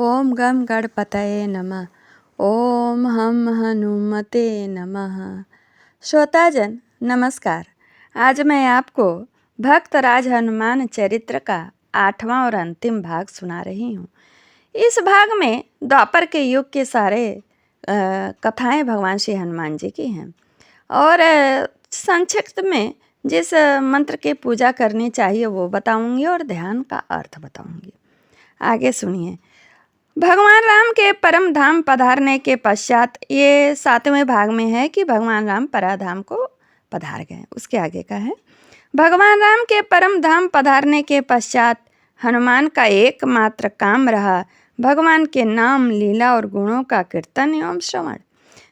ओम गम गणपतये नमः। ओम हम हनुमते नमः। श्रोताजन नमस्कार। आज मैं आपको भक्तराज हनुमान चरित्र का 8वां और अंतिम भाग सुना रही हूँ। इस भाग में द्वापर के युग के सारे कथाएं भगवान श्री हनुमान जी की हैं और संक्षिप्त में जिस मंत्र की पूजा करनी चाहिए वो बताऊंगी और ध्यान का अर्थ बताऊंगी। आगे सुनिए। भगवान राम के परम धाम पधारने के पश्चात, ये 7वें भाग में है कि भगवान राम पराधाम को पधार गए। उसके आगे का है, भगवान राम के परम धाम पधारने के पश्चात हनुमान का एकमात्र काम रहा भगवान के नाम, लीला और गुणों का कीर्तन एवं श्रवण।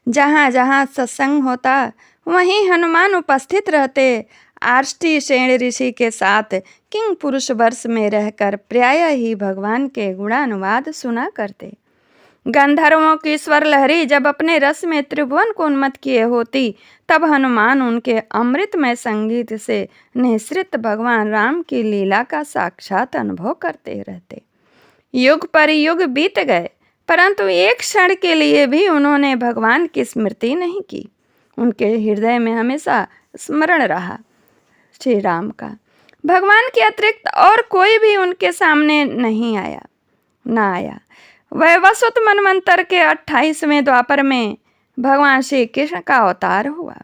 जहाँ जहाँ सत्संग होता वहीं हनुमान उपस्थित रहते। आष्टी सेण ऋषि के साथ किंग पुरुष वर्ष में रहकर प्रायः ही भगवान के गुणानुवाद सुना करते। गंधर्वों की स्वर लहरी जब अपने रस में त्रिभुवन को उन्मत्त किए होती, तब हनुमान उनके अमृतमय संगीत से निःसृत भगवान राम की लीला का साक्षात अनुभव करते रहते। युग पर युग बीत गए, परंतु एक क्षण के लिए भी उन्होंने भगवान की स्मृति नहीं की। उनके हृदय में हमेशा स्मरण रहा श्री राम का। भगवान के अतिरिक्त और कोई भी उनके सामने नहीं आया। वह वसुत मनवंतर के 28वें द्वापर में भगवान श्री कृष्ण का अवतार हुआ।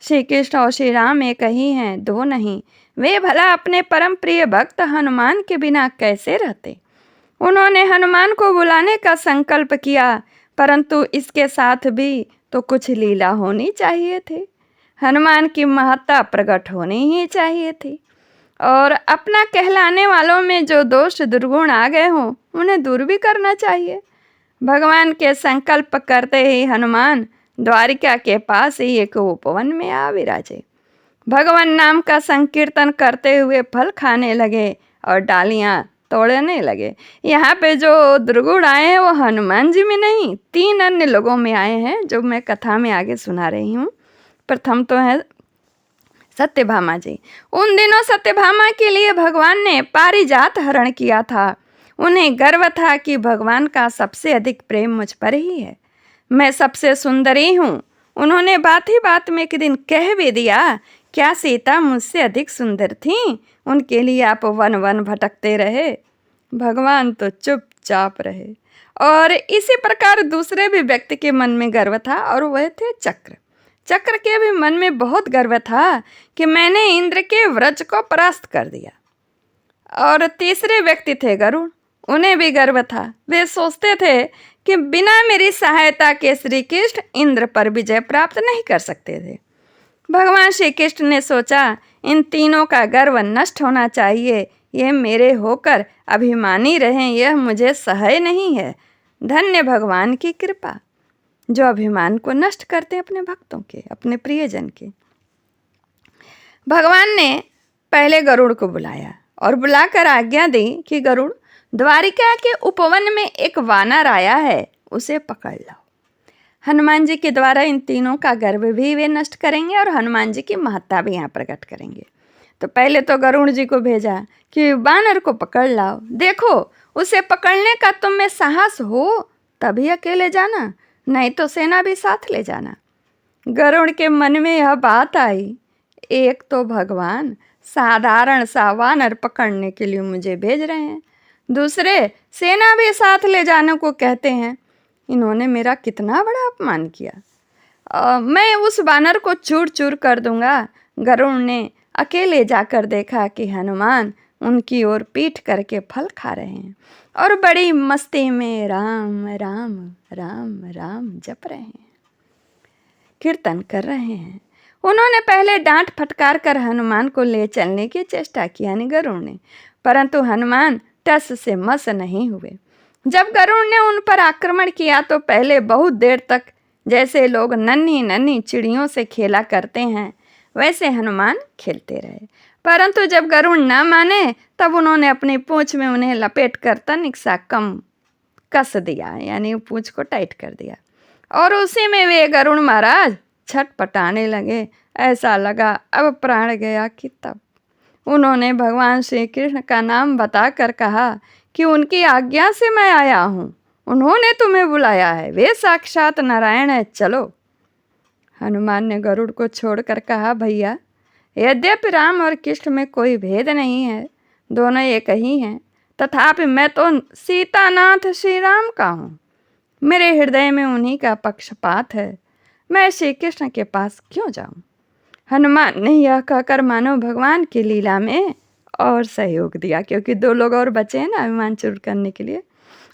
श्री कृष्ण और श्री राम एक ही हैं, दो नहीं। वे भला अपने परम प्रिय भक्त हनुमान के बिना कैसे रहते। उन्होंने हनुमान को बुलाने का संकल्प किया, परंतु इसके साथ भी तो कुछ लीला होनी चाहिए थी। हनुमान की महत्ता प्रकट होनी ही चाहिए थी और अपना कहलाने वालों में जो दोष दुर्गुण आ गए हों उन्हें दूर भी करना चाहिए। भगवान के संकल्प करते ही हनुमान द्वारिका के पास ही एक उपवन में आ विराजे। भगवान नाम का संकीर्तन करते हुए फल खाने लगे और डालियां तोड़ने लगे। यहाँ पे जो दुर्गुण आए हैं वो हनुमान जी में नहीं, 3 अन्य लोगों में आए हैं जो मैं कथा में आगे सुना रही हूँ। प्रथम तो है सत्यभामा जी। उन दिनों सत्यभामा के लिए भगवान ने पारिजात हरण किया था। उन्हें गर्व था कि भगवान का सबसे अधिक प्रेम मुझ पर ही है, मैं सबसे सुंदरी हूँ। उन्होंने बात ही बात में एक दिन कह भी दिया, क्या सीता मुझसे अधिक सुंदर थीं? उनके लिए आप वन वन भटकते रहे। भगवान तो चुपचाप रहे। और इसी प्रकार दूसरे भी व्यक्ति के मन में गर्व था और वह थे चक्र। चक्र के भी मन में बहुत गर्व था कि मैंने इंद्र के व्रज को परास्त कर दिया। और तीसरे व्यक्ति थे गरुड़। उन्हें भी गर्व था। वे सोचते थे कि बिना मेरी सहायता के श्री कृष्ण इंद्र पर विजय प्राप्त नहीं कर सकते थे। भगवान श्री कृष्ण ने सोचा, इन तीनों का गर्व नष्ट होना चाहिए। ये मेरे होकर अभिमानी रहें, यह मुझे सहय नहीं है। धन्य भगवान की कृपा जो अभिमान को नष्ट करते हैं अपने भक्तों के, अपने प्रियजन के। भगवान ने पहले गरुड़ को बुलाया और बुलाकर आज्ञा दी कि गरुड़, द्वारिका के उपवन में एक वानर आया है, उसे पकड़ लाओ। हनुमान जी के द्वारा इन तीनों का गर्व भी वे नष्ट करेंगे और हनुमान जी की महत्ता भी यहाँ प्रकट करेंगे। तो पहले तो गरुड़ जी को भेजा कि वानर को पकड़ लाओ। देखो, उसे पकड़ने का तुम में साहस हो तभी अकेले जाना, नहीं तो सेना भी साथ ले जाना। गरुड़ के मन में यह बात आई, एक तो भगवान साधारण सा वानर पकड़ने के लिए मुझे भेज रहे हैं, दूसरे सेना भी साथ ले जाने को कहते हैं। इन्होंने मेरा कितना बड़ा अपमान किया। मैं उस वानर को चूर चूर कर दूंगा। गरुड़ ने अकेले जाकर देखा कि हनुमान उनकी ओर पीठ करके फल खा रहे हैं और बड़ी मस्ती में राम राम राम राम जप रहे हैं, कीर्तन कर रहे हैं। उन्होंने पहले डांट फटकार कर हनुमान को ले चलने की चेष्टा की, यानी गरुड़ ने, परंतु हनुमान टस से मस नहीं हुए। जब गरुड़ ने उन पर आक्रमण किया तो पहले बहुत देर तक जैसे लोग नन्ही नन्ही चिड़ियों से खेला करते हैं वैसे हनुमान खेलते रहे, परंतु जब गरुड़ न माने तब उन्होंने अपनी पूंछ में उन्हें लपेट कर तनिक सा कम कस दिया, यानी पूंछ को टाइट कर दिया और उसी में वे गरुड़ महाराज छटपटाने लगे। ऐसा लगा अब प्राण गया कि तब। उन्होंने भगवान श्री कृष्ण का नाम बताकर कहा कि उनकी आज्ञा से मैं आया हूँ। उन्होंने तुम्हें बुलाया है, वे साक्षात नारायण है, चलो। हनुमान ने गरुड़ को छोड़कर कहा, भैया, यद्यपि राम और कृष्ण में कोई भेद नहीं है, दोनों एक ही हैं, तथापि मैं तो सीतानाथ श्री राम का हूँ। मेरे हृदय में उन्हीं का पक्षपात है, मैं श्री कृष्ण के पास क्यों जाऊँ। हनुमान ने यह कहकर मानो भगवान की लीला में और सहयोग दिया, क्योंकि 2 लोग और बचे हैं ना अभिमान चूर्ण करने के लिए।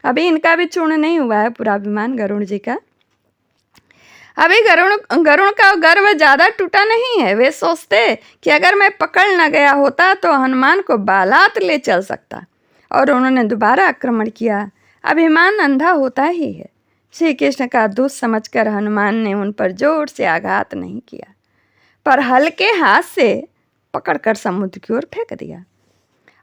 अभी इनका भी चूर्ण नहीं हुआ है पूरा अभिमान गरुड़ जी का। अभी गरुड़ का गर्व ज़्यादा टूटा नहीं है। वे सोचते कि अगर मैं पकड़ न गया होता तो हनुमान को बालात ले चल सकता, और उन्होंने दोबारा आक्रमण किया। अभिमान अंधा होता ही है। श्री कृष्ण का दूत समझकर हनुमान ने उन पर जोर से आघात नहीं किया, पर हल्के हाथ से पकड़कर समुद्र की ओर फेंक दिया,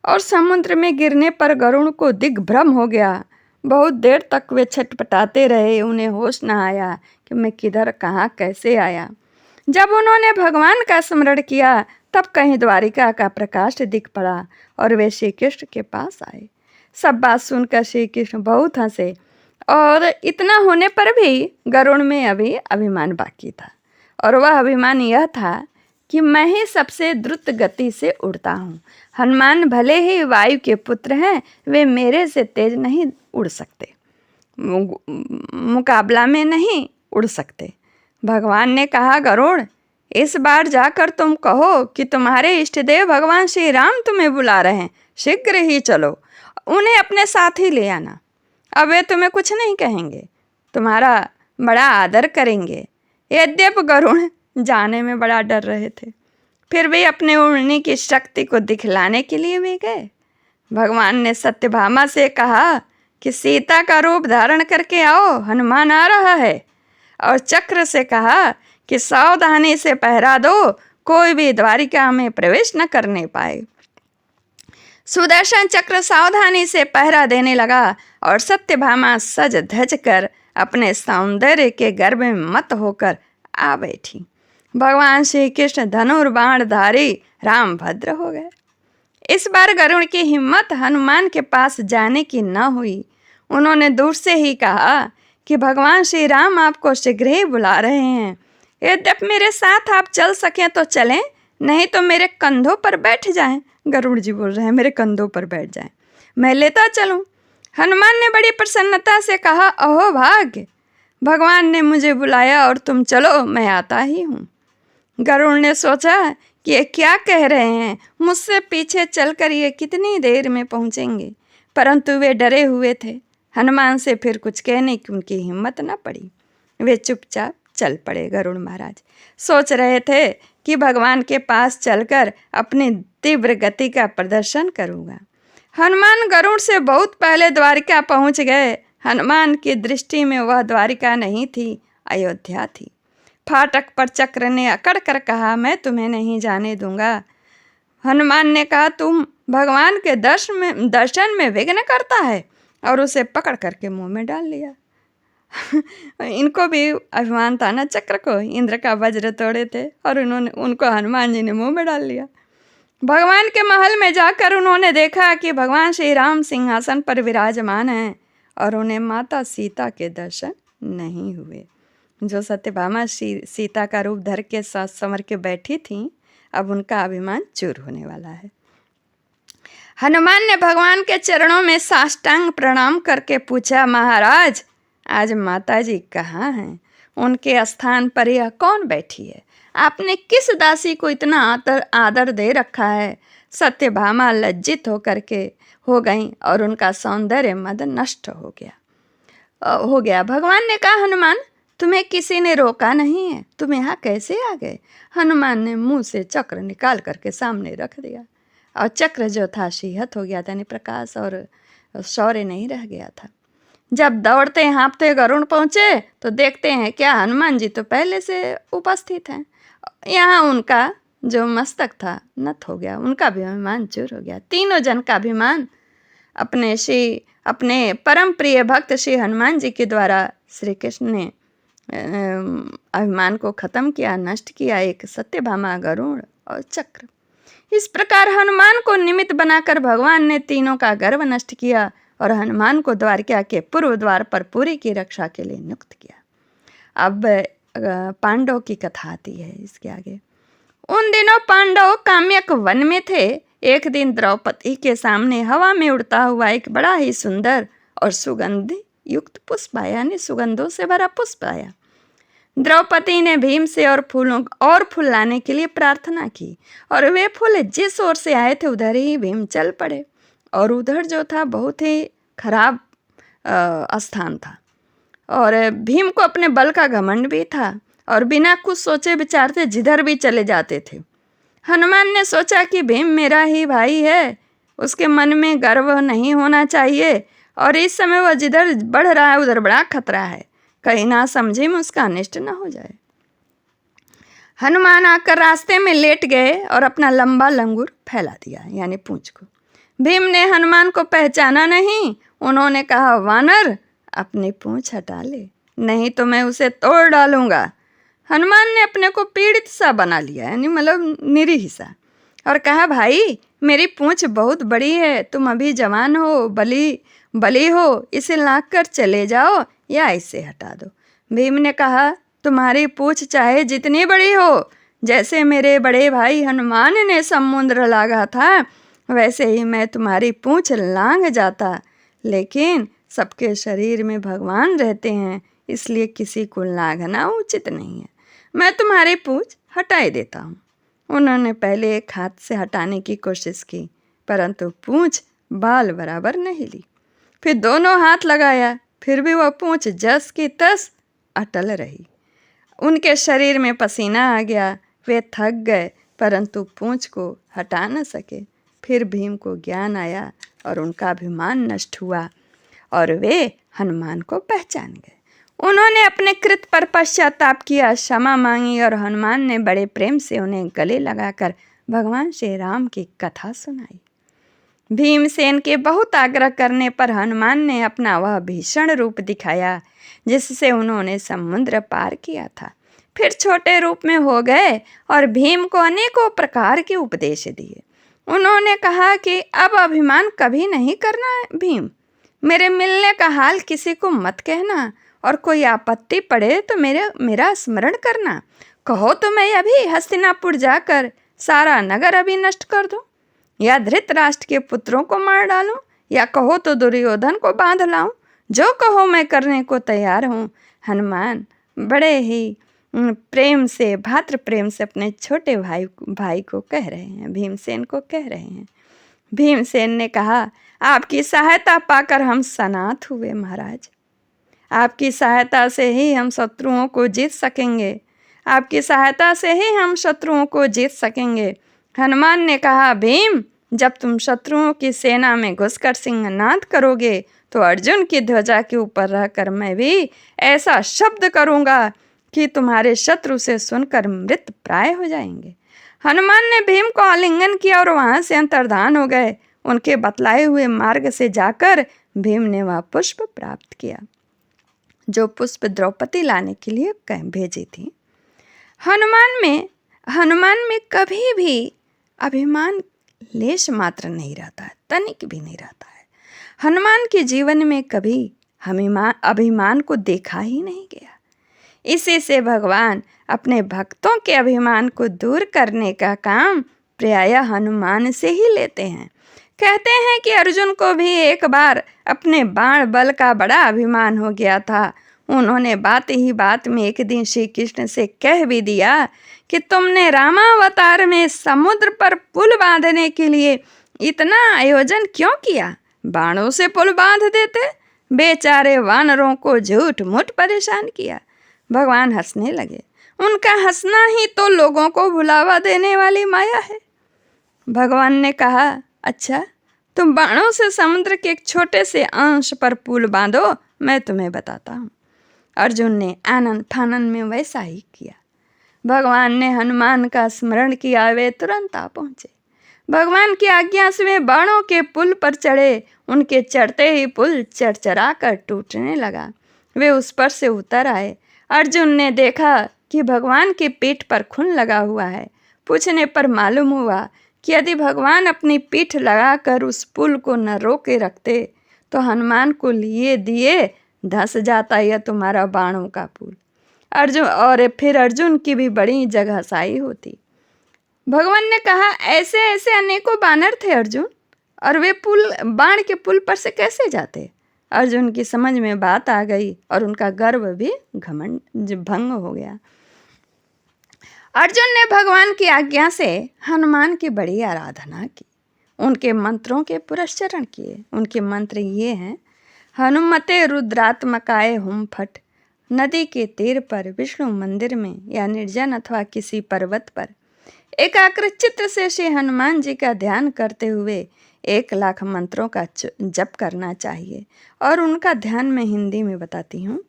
और समुद्र में गिरने पर गरुड़ को दिग्भ्रम हो गया। बहुत देर तक वे छटपटाते रहे, उन्हें होश न आया कि मैं किधर, कहाँ, कैसे आया। जब उन्होंने भगवान का स्मरण किया तब कहीं द्वारिका का प्रकाश दिख पड़ा और वे श्री कृष्ण के पास आए। सब बात सुनकर श्री कृष्ण बहुत हंसे, और इतना होने पर भी गरुड़ में अभी अभिमान बाकी था, और वह अभिमान यह था कि मैं ही सबसे द्रुत गति से उड़ता हूँ। हनुमान भले ही वायु के पुत्र हैं, वे मेरे से तेज नहीं उड़ सकते, मुकाबला में नहीं उड़ सकते। भगवान ने कहा, गरुड़, इस बार जाकर तुम कहो कि तुम्हारे इष्टदेव भगवान श्री राम तुम्हें बुला रहे हैं, शीघ्र ही चलो, उन्हें अपने साथ ही ले आना। अब वे तुम्हें कुछ नहीं कहेंगे, तुम्हारा बड़ा आदर करेंगे। यद्यपि गरुड़ जाने में बड़ा डर रहे थे, फिर भी अपने उड़ने की शक्ति को दिखलाने के लिए वे गए। भगवान ने सत्यभामा से कहा कि सीता का रूप धारण करके आओ, हनुमान आ रहा है, और चक्र से कहा कि सावधानी से पहरा दो, कोई भी द्वारिका में प्रवेश न करने पाए। सुदर्शन चक्र सावधानी से पहरा देने लगा, और सत्यभामा सज धज कर अपने सौंदर्य के गर्भ में मत होकर आ बैठी। भगवान श्री कृष्ण धनुर्बाणधारी रामभद्र हो गए। इस बार गरुड़ की हिम्मत हनुमान के पास जाने की न हुई। उन्होंने दूर से ही कहा कि भगवान श्री राम आपको शीघ्र ही बुला रहे हैं। यद्यपि मेरे साथ आप चल सकें तो चलें, नहीं तो मेरे कंधों पर बैठ जाएं। गरुड़ जी बोल रहे हैं, मेरे कंधों पर बैठ जाएं, मैं लेता चलूं। हनुमान ने बड़ी प्रसन्नता से कहा, अहो भाग्य, भगवान ने मुझे बुलाया और तुम चलो, मैं आता ही हूँ। गरुड़ ने सोचा कि ये क्या कह रहे हैं, मुझसे पीछे चलकर ये कितनी देर में पहुँचेंगे, परंतु वे डरे हुए थे। हनुमान से फिर कुछ कहने की उनकी हिम्मत न पड़ी। वे चुपचाप चल पड़े। गरुड़ महाराज सोच रहे थे कि भगवान के पास चलकर अपनी तीव्र गति का प्रदर्शन करूँगा। हनुमान गरुड़ से बहुत पहले द्वारिका पहुँच गए। हनुमान की दृष्टि में वह द्वारिका नहीं थी, अयोध्या थी। फाटक पर चक्र ने अकड़ कर कहा, मैं तुम्हें नहीं जाने दूंगा। हनुमान ने कहा, तुम भगवान के दर्शन में विघ्न करता है, और उसे पकड़ करके मुंह में डाल लिया। इनको भी अभिमान था ना, चक्र को इंद्र का वज्र तोड़े थे, और उनको हनुमान जी ने मुंह में डाल लिया। भगवान के महल में जाकर उन्होंने देखा कि भगवान श्री राम सिंहासन पर विराजमान हैं, और उन्हें माता सीता के दर्शन नहीं हुए। जो सत्यभामा सीता का रूप धर के साथ संवर के बैठी थीं, अब उनका अभिमान चूर होने वाला है। हनुमान ने भगवान के चरणों में साष्टांग प्रणाम करके पूछा, महाराज, आज माताजी कहाँ हैं? उनके स्थान पर यह कौन बैठी है? आपने किस दासी को इतना आदर दे रखा है? सत्यभामा लज्जित हो गई, और उनका सौंदर्य मद नष्ट हो गया। भगवान ने कहा, हनुमान, तुम्हें किसी ने रोका नहीं है, तुम यहाँ कैसे आ गए? हनुमान ने मुंह से चक्र निकाल करके सामने रख दिया, और चक्र जो था शीहत हो गया था, यानी प्रकाश और शौर्य नहीं रह गया था। जब दौड़ते हाँफते गरुड़ पहुँचे तो देखते हैं क्या, हनुमान जी तो पहले से उपस्थित हैं। यहाँ उनका जो मस्तक था नत हो गया, उनका भी अभिमान चूर हो गया। तीनों जन का अभिमान अपने परम प्रिय भक्त श्री हनुमान जी के द्वारा श्री कृष्ण ने अभिमान को खत्म किया, नष्ट किया। एक सत्यभामा, गरुड़ और चक्र। इस प्रकार हनुमान को निमित्त बनाकर भगवान ने तीनों का गर्व नष्ट किया और हनुमान को द्वारिका के पूर्व द्वार पर पुरी की रक्षा के लिए नियुक्त किया। अब पांडव की कथा आती है इसके आगे। उन दिनों पांडव काम्यक वन में थे। एक दिन द्रौपदी के सामने हवा में उड़ता हुआ एक बड़ा ही सुंदर और सुगंध युक्त पुष्प आया, यानी सुगंधों से भरा पुष्प आया। द्रौपदी ने भीम से और फूल लाने के लिए प्रार्थना की, और वे फूल जिस ओर से आए थे उधर ही भीम चल पड़े। और उधर जो था बहुत ही खराब स्थान था, और भीम को अपने बल का घमंड भी था, और बिना कुछ सोचे विचारते जिधर भी चले जाते थे। हनुमान ने सोचा कि भीम मेरा ही भाई है, उसके मन में गर्व नहीं होना चाहिए, और इस समय वह जिधर बढ़ रहा है उधर बड़ा खतरा है, कहीं ना समझे में उसका अनिष्ट न हो जाए। हनुमान आकर रास्ते में लेट गए और अपना लंबा लंगूर फैला दिया, यानी पूंछ को। भीम ने हनुमान को पहचाना नहीं। उन्होंने कहा, वानर अपनी पूंछ हटा ले, नहीं तो मैं उसे तोड़ डालूंगा। हनुमान ने अपने को पीड़ित सा बना लिया, यानी मतलब निरीह सा, और कहा, भाई मेरी पूंछ बहुत बड़ी है, तुम अभी जवान हो, बली हो, इसे लांघ कर चले जाओ या इसे हटा दो। भीम ने कहा, तुम्हारी पूंछ चाहे जितनी बड़ी हो, जैसे मेरे बड़े भाई हनुमान ने समुद्र लांघा था वैसे ही मैं तुम्हारी पूंछ लांघ जाता, लेकिन सबके शरीर में भगवान रहते हैं, इसलिए किसी को लांघना उचित नहीं है। मैं तुम्हारी पूंछ हटा ही देता हूँ। उन्होंने पहले एक हाथ से हटाने की कोशिश की, परंतु पूंछ बाल बराबर नहीं ली। फिर दोनों हाथ लगाया, फिर भी वह पूंछ जस की तस अटल रही। उनके शरीर में पसीना आ गया, वे थक गए, परंतु पूंछ को हटा न सके। फिर भीम को ज्ञान आया और उनका अभिमान नष्ट हुआ, और वे हनुमान को पहचान गए। उन्होंने अपने कृत पर पश्चाताप किया, क्षमा मांगी, और हनुमान ने बड़े प्रेम से उन्हें गले लगाकर भगवान श्री राम की कथा सुनाई। भीमसेन के बहुत आग्रह करने पर हनुमान ने अपना वह भीषण रूप दिखाया जिससे उन्होंने समुद्र पार किया था। फिर छोटे रूप में हो गए और भीम को अनेकों प्रकार के उपदेश दिए। उन्होंने कहा कि अब अभिमान कभी नहीं करना है भीम, मेरे मिलने का हाल किसी को मत कहना, और कोई आपत्ति पड़े तो मेरा स्मरण करना। कहो तो मैं अभी हस्तिनापुर जाकर सारा नगर अभी नष्ट कर दूं, या धृतराष्ट्र के पुत्रों को मार डालूं, या कहो तो दुर्योधन को बांध लाऊं, जो कहो मैं करने को तैयार हूँ। हनुमान बड़े ही प्रेम से, भातृ प्रेम से अपने छोटे भाई को कह रहे हैं, भीमसेन को कह रहे हैं। भीमसेन ने कहा, आपकी सहायता पाकर हम सनाथ हुए महाराज, आपकी सहायता से ही हम शत्रुओं को जीत सकेंगे, आपकी सहायता से ही हम शत्रुओं को जीत सकेंगे। हनुमान ने कहा, भीम जब तुम शत्रुओं की सेना में घुसकर सिंहनाद करोगे तो अर्जुन की ध्वजा के ऊपर रहकर मैं भी ऐसा शब्द करूंगा कि तुम्हारे शत्रु से सुनकर मृत प्राय हो जाएंगे। हनुमान ने भीम को आलिंगन किया और वहां से अंतर्धान हो गए। उनके बतलाए हुए मार्ग से जाकर भीम ने वह पुष्प प्राप्त किया जो पुष्प द्रौपदी लाने के लिए भेजी थी। हनुमान में कभी भी अभिमान लेश मात्र नहीं रहता है, तनिक भी नहीं रहता है। हनुमान के जीवन में कभी अभिमान को देखा ही नहीं गया। इसी से भगवान अपने भक्तों के अभिमान को दूर करने का काम प्रायः हनुमान से ही लेते हैं। कहते हैं कि अर्जुन को भी एक बार अपने बाण बल का बड़ा अभिमान हो गया था। उन्होंने बात ही बात में एक दिन श्री कृष्ण से कह भी दिया कि तुमने रामावतार में समुद्र पर पुल बांधने के लिए इतना आयोजन क्यों किया? बाणों से पुल बांध देते, बेचारे वानरों को झूठ मूठ परेशान किया। भगवान हंसने लगे। उनका हंसना ही तो लोगों को भुलावा देने वाली माया है। भगवान ने कहा, अच्छा तुम बाणों से समुद्र के एक छोटे से अंश पर पुल बांधो, मैं तुम्हें बताता हूँ। अर्जुन ने आनंद फानंद में वैसा ही किया। भगवान ने हनुमान का स्मरण किया, वे तुरंत आ पहुँचे। भगवान की आज्ञा से वे बाणों के पुल पर चढ़े। उनके चढ़ते ही पुल चरचरा कर टूटने लगा। वे उस पर से उतर आए। अर्जुन ने देखा कि भगवान की पीठ पर खून लगा हुआ है। पूछने पर मालूम हुआ कि यदि भगवान अपनी पीठ लगाकर उस पुल को न रोके रखते तो हनुमान को लिए दिए धंस जाता यह तुम्हारा बाणों का पुल। अर्जुन और फिर अर्जुन की भी बड़ी जगहसाई होती। भगवान ने कहा, ऐसे ऐसे अनेकों बानर थे अर्जुन, और वे बाण के पुल पर से कैसे जाते। अर्जुन की समझ में बात आ गई और उनका गर्व भी घमंड भंग हो गया। अर्जुन ने भगवान की आज्ञा से हनुमान की बड़ी आराधना की, उनके मंत्रों के पुरस्चरण किए। उनके मंत्र ये हैं: हनुमते रुद्रात्मकाय हुम फट, नदी के तीर पर, विष्णु मंदिर में या निर्जन अथवा किसी पर्वत पर एकाग्र चित्त से श्री हनुमान जी का ध्यान करते हुए 1,00,000 मंत्रों का जप करना चाहिए। और उनका ध्यान मैं हिंदी में बताती हूँ।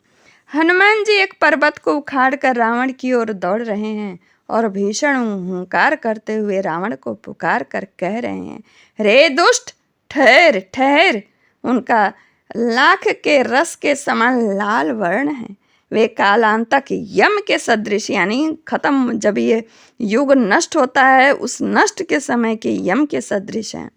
हनुमान जी एक पर्वत को उखाड़ कर रावण की ओर दौड़ रहे हैं और भीषण हुंकार करते हुए रावण को पुकार कर कह रहे हैं, रे दुष्ट, ठहर ठहर। उनका लाख के रस के समान लाल वर्ण है। वे कालांतक यम के सदृश, यानी खत्म, जब ये युग नष्ट होता है उस नष्ट के समय के यम के सदृश हैं।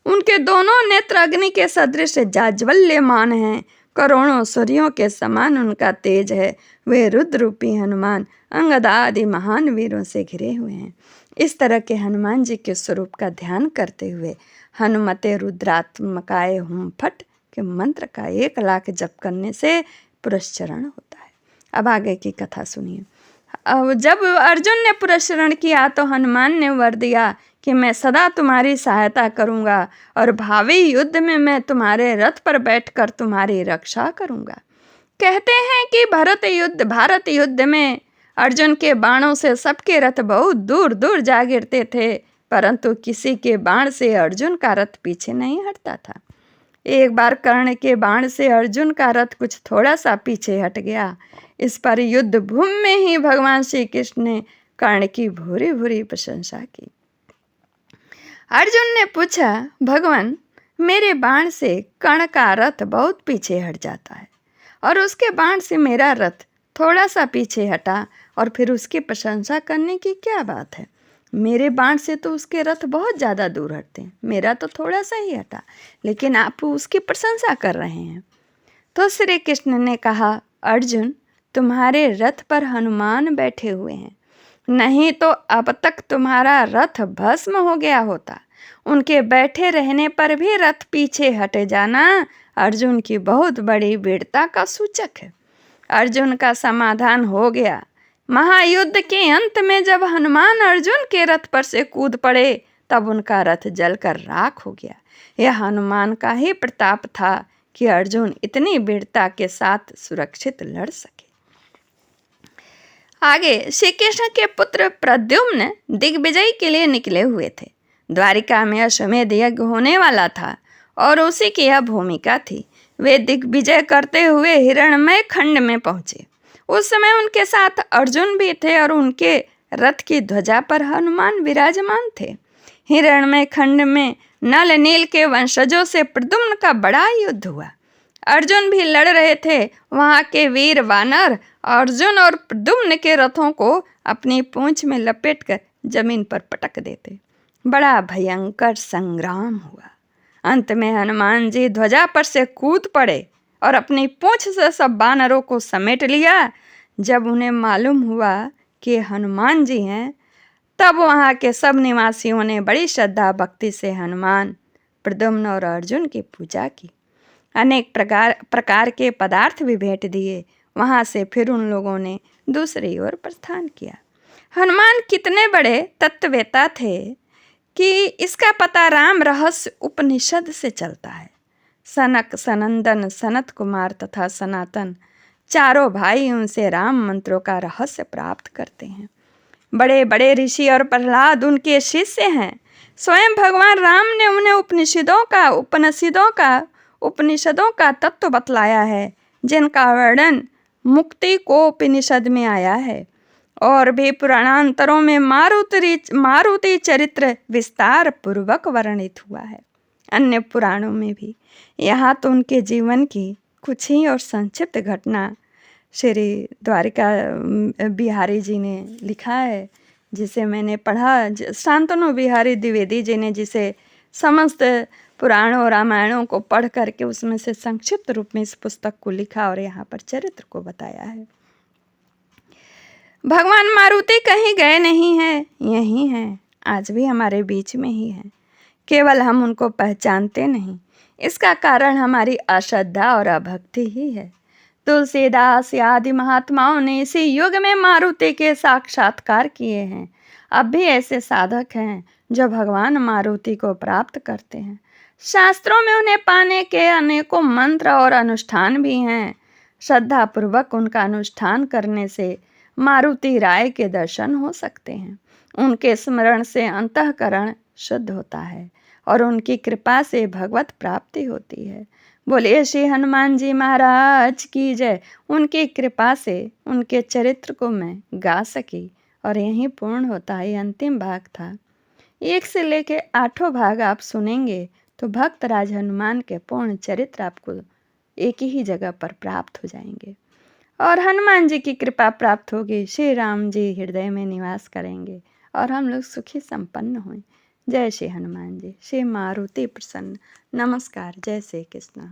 उनके दोनों नेत्र अग्नि के सदृश जाज्वल्यमान हैं। करोड़ों सूर्यों के समान उनका तेज है। वे रुद्र रूपी हनुमान अंगद आदि महान वीरों से घिरे हुए हैं। इस तरह के हनुमान जी के स्वरूप का ध्यान करते हुए हनुमते रुद्रात्मकाय हुम फट के मंत्र का 1,00,000 जप करने से पुरस्चरण होता है। अब आगे की कथा सुनिए। अब जब अर्जुन ने पुरस्चरण किया तो हनुमान ने वर दिया कि मैं सदा तुम्हारी सहायता करूंगा और भावी युद्ध में मैं तुम्हारे रथ पर बैठकर तुम्हारी रक्षा करूंगा। कहते हैं कि भारत युद्ध में अर्जुन के बाणों से सबके रथ बहुत दूर दूर जा गिरते थे, परंतु किसी के बाण से अर्जुन का रथ पीछे नहीं हटता था। एक बार कर्ण के बाण से अर्जुन का रथ कुछ थोड़ा सा पीछे हट गया। इस पर युद्ध भूमि में ही भगवान श्री कृष्ण ने कर्ण की भूरी भूरी प्रशंसा की। अर्जुन ने पूछा, भगवान, मेरे बाण से कर्ण का रथ बहुत पीछे हट जाता है और उसके बाण से मेरा रथ थोड़ा सा पीछे हटा, और फिर उसकी प्रशंसा करने की क्या बात है। मेरे बाण से तो उसके रथ बहुत ज़्यादा दूर हटते हैं, मेरा तो थोड़ा सा ही हटा, लेकिन आप उसकी प्रशंसा कर रहे हैं। तो श्री कृष्ण ने कहा, अर्जुन, तुम्हारे रथ पर हनुमान बैठे हुए हैं, नहीं तो अब तक तुम्हारा रथ भस्म हो गया होता। उनके बैठे रहने पर भी रथ पीछे हटे जाना अर्जुन की बहुत बड़ी वीरता का सूचक है। अर्जुन का समाधान हो गया। महायुद्ध के अंत में जब हनुमान अर्जुन के रथ पर से कूद पड़े तब उनका रथ जलकर राख हो गया। यह हनुमान का ही प्रताप था कि अर्जुन इतनी वीरता के साथ सुरक्षित लड़ सके। आगे श्री कृष्ण के पुत्र प्रद्युम्न दिग्विजय के लिए निकले हुए थे। द्वारिका में अश्वमेध यज्ञ होने वाला था और उसी की यह भूमिका थी। वे दिग्विजय करते हुए हिरण्मय खंड में पहुंचे। उस समय उनके साथ अर्जुन भी थे और उनके रथ की ध्वजा पर हनुमान विराजमान थे। हिरण्मय खंड में नल नील के वंशजों से प्रद्युम्न का बड़ा युद्ध हुआ। अर्जुन भी लड़ रहे थे। वहां के वीर वानर अर्जुन और प्रद्युम्न के रथों को अपनी पूंछ में लपेटकर जमीन पर पटक देते। बड़ा भयंकर संग्राम हुआ। अंत में हनुमान जी ध्वजा पर से कूद पड़े और अपनी पूंछ से सब वानरों को समेट लिया। जब उन्हें मालूम हुआ कि हनुमान जी हैं, तब वहाँ के सब निवासियों ने बड़ी श्रद्धा भक्ति से हनुमान, प्रद्युम्न और अर्जुन की पूजा की। अनेक प्रकार के पदार्थ भी भेंट दिए। वहाँ से फिर उन लोगों ने दूसरी ओर प्रस्थान किया। हनुमान कितने बड़े तत्ववेता थे कि इसका पता राम रहस्य उपनिषद से चलता है। सनक, सनंदन, सनत कुमार तथा सनातन चारों भाई उनसे राम मंत्रों का रहस्य प्राप्त करते हैं। बड़े बड़े ऋषि और प्रहलाद उनके शिष्य हैं। स्वयं भगवान राम ने उन्हें उपनिषदों का तत्व बतलाया है, जिनका वर्णन मुक्ति को उपनिषद में आया है। और भी पुराणांतरों में मारुति चरित्र विस्तार पूर्वक वर्णित हुआ है। अन्य पुराणों में भी। यहाँ तो उनके जीवन की कुछ ही और संक्षिप्त घटना श्री द्वारिका बिहारी जी ने लिखा है, जिसे मैंने पढ़ा। शांतनु बिहारी द्विवेदी जी ने जिसे समस्त पुराणों रामायणों को पढ़ करके उसमें से संक्षिप्त रूप में इस पुस्तक को लिखा और यहाँ पर चरित्र को बताया है। भगवान मारुति कहीं गए नहीं हैं, यहीं हैं, आज भी हमारे बीच में ही हैं। केवल हम उनको पहचानते नहीं, इसका कारण हमारी अश्रद्धा और अभक्ति ही है। तुलसीदास आदि महात्माओं ने इसी युग में मारुति के साक्षात्कार किए हैं। अब भी ऐसे साधक हैं जो भगवान मारुति को प्राप्त करते हैं। शास्त्रों में उन्हें पाने के अनेकों मंत्र और अनुष्ठान भी हैं। श्रद्धापूर्वक उनका अनुष्ठान करने से मारुति राय के दर्शन हो सकते हैं। उनके स्मरण से अंतःकरण शुद्ध होता है और उनकी कृपा से भगवत प्राप्ति होती है। बोलिए श्री हनुमान जी महाराज की जय। उनकी कृपा से उनके चरित्र को मैं गा सकी और यहीं पूर्ण होता है। अंतिम भाग था। 1 से लेके 8 भाग आप सुनेंगे तो भक्तराज हनुमान के पूर्ण चरित्र आपको एक ही जगह पर प्राप्त हो जाएंगे और हनुमान जी की कृपा प्राप्त होगी। श्री राम जी हृदय में निवास करेंगे और हम लोग सुखी संपन्न हों। जय श्री हनुमान जी। श्री मारुति प्रसन्न। नमस्कार। जय श्री कृष्ण।